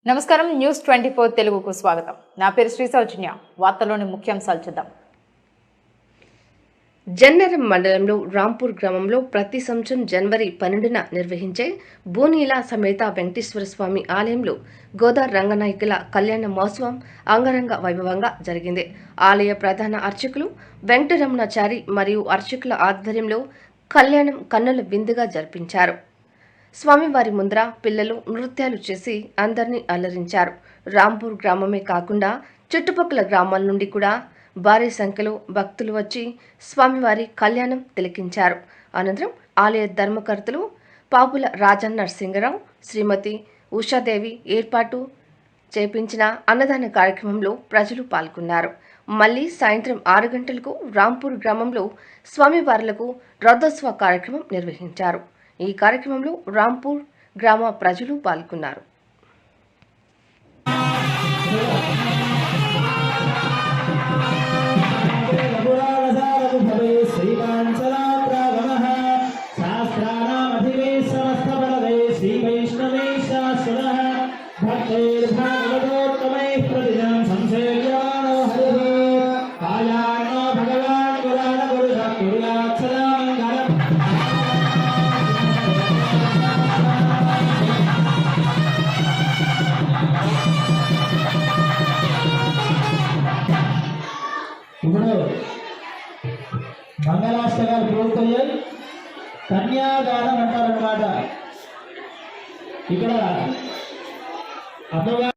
నమస్కారం న్యూస్ 24 తెలుగుకు స్వాగతం. నా పేరు శ్రీ సౌజన్య. వార్తలోని ముఖ్యాంశాలు చూద్దాం. జన్నరం మండలంలో రాంపూర్ గ్రామంలో ప్రతి సంవత్సరం జనవరి 12న నిర్వహించే బూనీల సమేత వెంకటేశ్వర స్వామి ఆలయంలో గోదార్ రంగనాయకుల కళ్యాణ మహోత్సవం అంగరంగ వైభవంగా జరిగింది. ఆలయ ప్రధాన అర్చకులు వెంకటరమణాచారి మరియు అర్చకుల ఆధ్వర్యంలో కళ్యాణం కన్నుల విందుగా జరిపించారు. స్వామివారి ముందర పిల్లలు నృత్యాలు చేసి అందరినీ అలరించారు. రాంపూర్ గ్రామమే కాకుండా చుట్టుపక్కల గ్రామాల నుండి కూడా భారీ సంఖ్యలో భక్తులు వచ్చి స్వామివారి కళ్యాణం తిలకించారు. అనంతరం ఆలయ ధర్మకర్తలు పాపుల రాజన్ నరసింగరావు, శ్రీమతి ఉషాదేవి ఏర్పాటు చేపించిన అన్నదాన కార్యక్రమంలో ప్రజలు పాల్గొన్నారు. మళ్లీ సాయంత్రం 6 గంటలకు రాంపూర్ గ్రామంలో స్వామివార్లకు రథోత్సవ కార్యక్రమం నిర్వహించారు. ఈ కార్యక్రమంలో రాంపూర్ గ్రామ ప్రజలు పాల్గొన్నారు. ఇప్పుడు మంగళాష్టకాలు పూర్తయ్యాయి. కన్యాదానం అంటారన్నమాట. ఇక్కడ అమ్మగా